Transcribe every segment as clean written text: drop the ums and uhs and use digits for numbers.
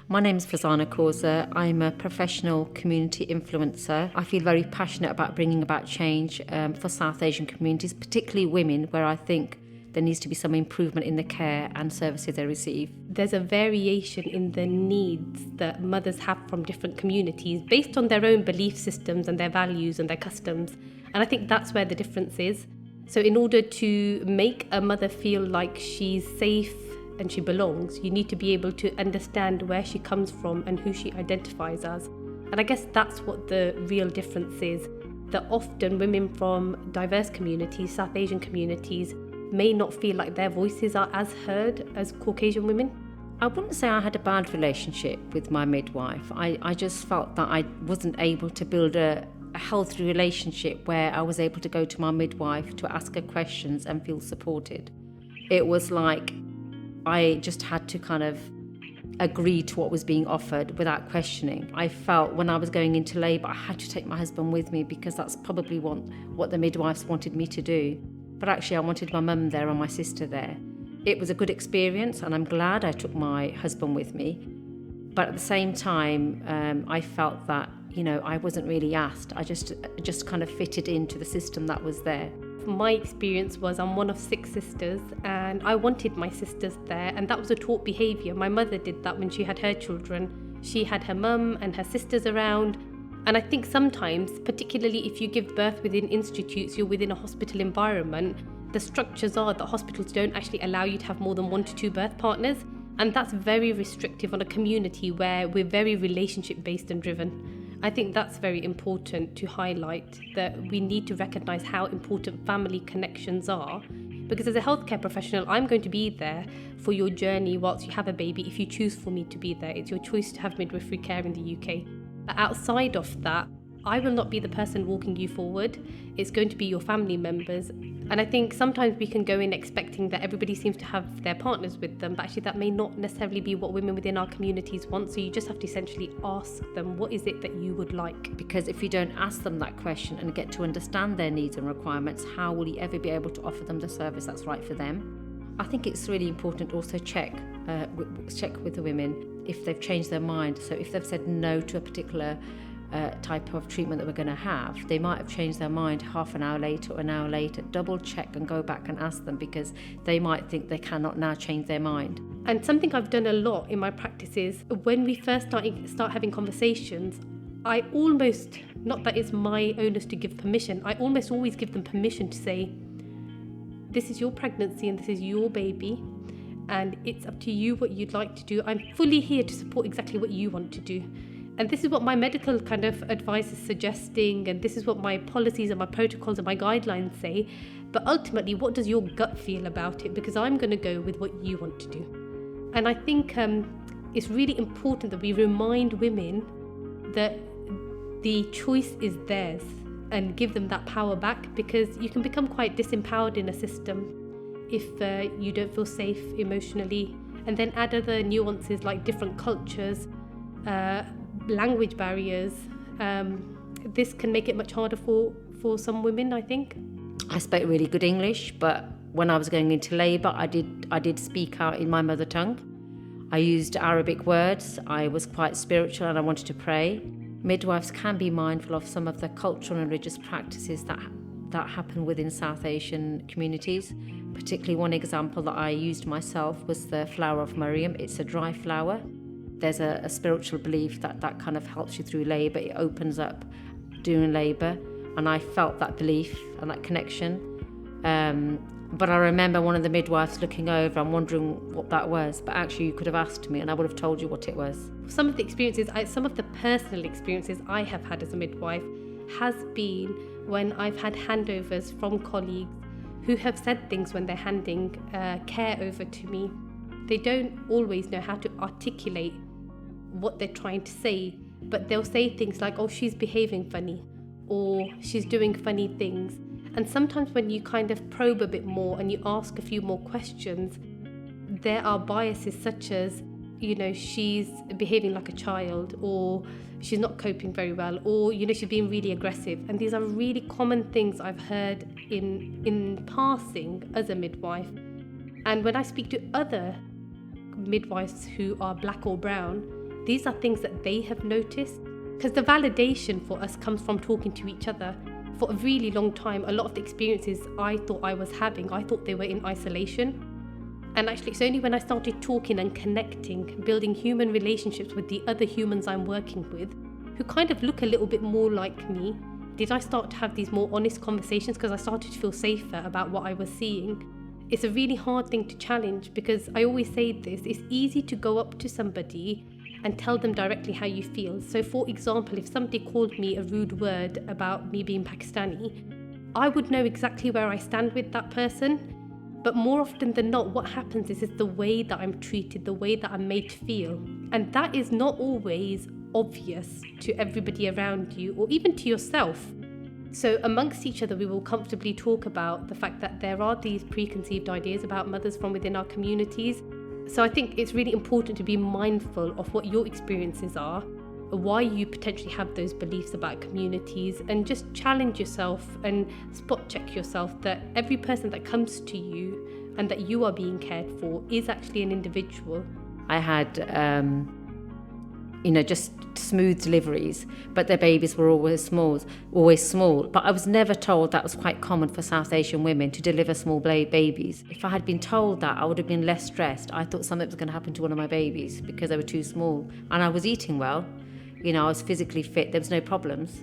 My name is Fazana Kauza. I'm a professional community influencer. I feel very passionate about bringing about change for South Asian communities, particularly women, where I think there needs to be some improvement in the care and services they receive. There's a variation in the needs that mothers have from different communities based on their own belief systems and their values and their customs. And I think that's where the difference is. So in order to make a mother feel like she's safe and she belongs, you need to be able to understand where she comes from and who she identifies as. And I guess that's what the real difference is, that often women from diverse communities, South Asian communities, may not feel like their voices are as heard as Caucasian women. I wouldn't say I had a bad relationship with my midwife. I just felt that I wasn't able to build a healthy relationship where I was able to go to my midwife to ask her questions and feel supported. It was like I just had to kind of agree to what was being offered without questioning. I felt when I was going into labour, I had to take my husband with me because that's probably what the midwives wanted me to do. But actually I wanted my mum there and my sister there. It was a good experience and I'm glad I took my husband with me. But at the same time, I felt that, I wasn't really asked. I just kind of fitted into the system that was there. My experience was I'm one of 6 sisters and I wanted my sisters there, and that was a taught behaviour. My mother did that when she had her children. She had her mum and her sisters around. And I think sometimes, particularly if you give birth within institutes, you're within a hospital environment, the structures are that hospitals don't actually allow you to have more than 1 to 2 birth partners. And that's very restrictive on a community where we're very relationship based and driven. I think that's very important to highlight, that we need to recognise how important family connections are. Because as a healthcare professional, I'm going to be there for your journey whilst you have a baby if you choose for me to be there. It's your choice to have midwifery care in the UK. But outside of that, I will not be the person walking you forward. It's going to be your family members. And I think sometimes we can go in expecting that everybody seems to have their partners with them, but actually that may not necessarily be what women within our communities want. So you just have to essentially ask them, what is it that you would like? Because if you don't ask them that question and get to understand their needs and requirements, how will you ever be able to offer them the service that's right for them? I think it's really important to also check with the women if they've changed their mind. So if they've said no to a particular type of treatment that we're going to have, they might have changed their mind half an hour later or an hour later. Double check and go back and ask them, because they might think they cannot now change their mind. And something I've done a lot in my practice is when we first start having conversations, I almost, not that it's my onus to give permission, I almost always give them permission to say, this is your pregnancy and this is your baby, and it's up to you what you'd like to do. I'm fully here to support exactly what you want to do. And this is what my medical kind of advice is suggesting, and this is what my policies and my protocols and my guidelines say. But ultimately, what does your gut feel about it? Because I'm going to go with what you want to do. And I think it's really important that we remind women that the choice is theirs and give them that power back, because you can become quite disempowered in a system if you don't feel safe emotionally. And then add other nuances like different cultures, language barriers. This can make it much harder for some women, I think. I spoke really good English, but when I was going into labour, I did speak out in my mother tongue. I used Arabic words. I was quite spiritual and I wanted to pray. Midwives can be mindful of some of the cultural and religious practices that happen within South Asian communities. Particularly one example that I used myself was the flower of Maryam. It's a dry flower. There's a spiritual belief that kind of helps you through labour. It opens up during labour, and I felt that belief and that connection. But I remember one of the midwives looking over and wondering what that was, but actually you could have asked me and I would have told you what it was. Some of the personal experiences I have had as a midwife has been when I've had handovers from colleagues who have said things when they're handing care over to me. They don't always know how to articulate what they're trying to say, but they'll say things like, oh, she's behaving funny, or she's doing funny things. And sometimes when you kind of probe a bit more and you ask a few more questions, there are biases such as, she's behaving like a child, or she's not coping very well, or, she's being really aggressive. And these are really common things I've heard in passing as a midwife. And when I speak to other midwives who are black or brown, these are things that they have noticed. Because the validation for us comes from talking to each other. For a really long time, a lot of the experiences I thought I was having, I thought they were in isolation. And actually, it's only when I started talking and connecting, building human relationships with the other humans I'm working with, who kind of look a little bit more like me, did I start to have these more honest conversations, because I started to feel safer about what I was seeing. It's a really hard thing to challenge, because I always say this, it's easy to go up to somebody and tell them directly how you feel. So for example, if somebody called me a rude word about me being Pakistani, I would know exactly where I stand with that person. But more often than not, what happens is the way that I'm treated, the way that I'm made to feel. And that is not always obvious to everybody around you, or even to yourself. So amongst each other, we will comfortably talk about the fact that there are these preconceived ideas about mothers from within our communities. So I think it's really important to be mindful of what your experiences are, why you potentially have those beliefs about communities, and just challenge yourself and spot check yourself that every person that comes to you and that you are being cared for is actually an individual. I had, just smooth deliveries, but their babies were always small. But I was never told that was quite common for South Asian women to deliver small babies. If I had been told that, I would have been less stressed. I thought something was going to happen to one of my babies because they were too small. And I was eating well. I was physically fit, there was no problems.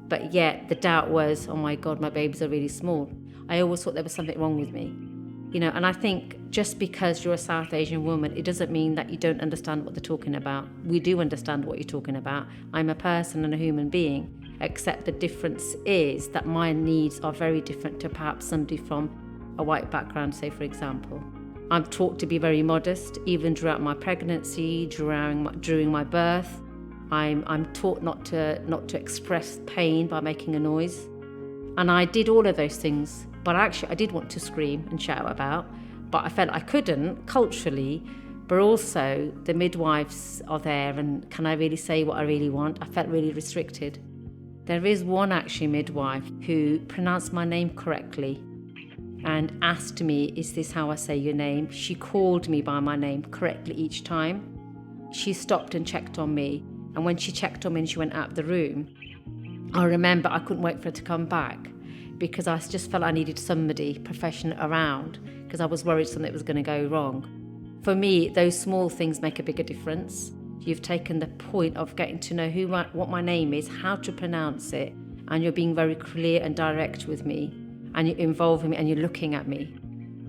But yet the doubt was, oh my God, my babies are really small. I always thought there was something wrong with me. And I think just because you're a South Asian woman, it doesn't mean that you don't understand what they're talking about. We do understand what you're talking about. I'm a person and a human being, except the difference is that my needs are very different to perhaps somebody from a white background, say for example. I'm taught to be very modest, even throughout my pregnancy, during my birth. I'm taught not to express pain by making a noise. And I did all of those things, but actually I did want to scream and shout about, but I felt I couldn't culturally, but also the midwives are there, and can I really say what I really want? I felt really restricted. There is one actually midwife who pronounced my name correctly and asked me, is this how I say your name? She called me by my name correctly each time. She stopped and checked on me. And when she checked on me and she went out of the room, I remember I couldn't wait for her to come back, because I just felt I needed somebody professional around, because I was worried something was going to go wrong. For me, those small things make a bigger difference. You've taken the point of getting to know what my name is, how to pronounce it, and you're being very clear and direct with me, and you're involving me and you're looking at me.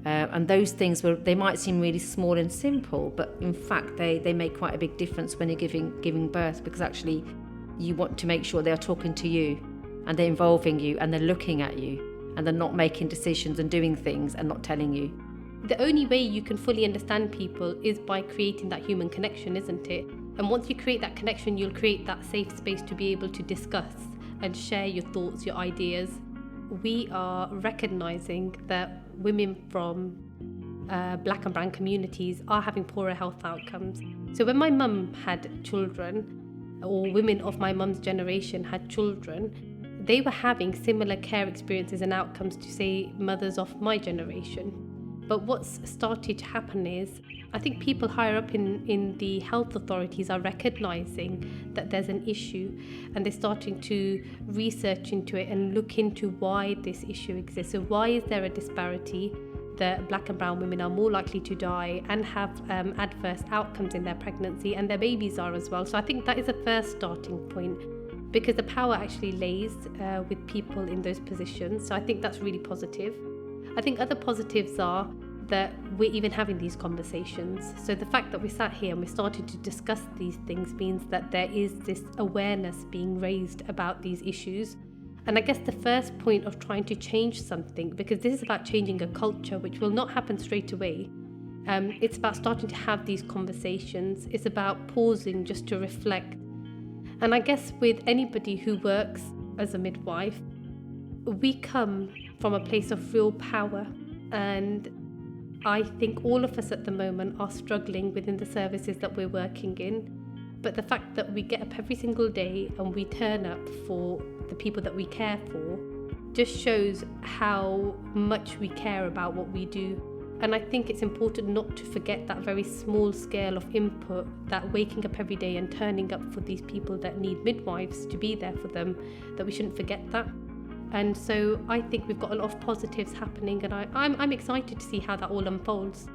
And those things, they might seem really small and simple, but in fact they make quite a big difference when you're giving birth, because actually you want to make sure they're talking to you and they're involving you and they're looking at you and they're not making decisions and doing things and not telling you. The only way you can fully understand people is by creating that human connection, isn't it? And once you create that connection, you'll create that safe space to be able to discuss and share your thoughts, your ideas. We are recognizing that women from black and brown communities are having poorer health outcomes. So when my mum had children, or women of my mum's generation had children, they were having similar care experiences and outcomes to, say, mothers of my generation. But what's started to happen is, I think people higher up in the health authorities are recognizing that there's an issue, and they're starting to research into it and look into why this issue exists. So why is there a disparity that black and brown women are more likely to die and have adverse outcomes in their pregnancy, and their babies are as well. So I think that is a first starting point, because the power actually lays with people in those positions. So I think that's really positive. I think other positives are that we're even having these conversations. So the fact that we sat here and we're starting to discuss these things means that there is this awareness being raised about these issues. And I guess the first point of trying to change something, because this is about changing a culture, which will not happen straight away. It's about starting to have these conversations. It's about pausing just to reflect. And I guess with anybody who works as a midwife, we come from a place of real power, and I think all of us at the moment are struggling within the services that we're working in. But the fact that we get up every single day and we turn up for the people that we care for just shows how much we care about what we do. And I think it's important not to forget that very small scale of input, that waking up every day and turning up for these people that need midwives to be there for them, that we shouldn't forget that. And so I think we've got a lot of positives happening, and I'm excited to see how that all unfolds.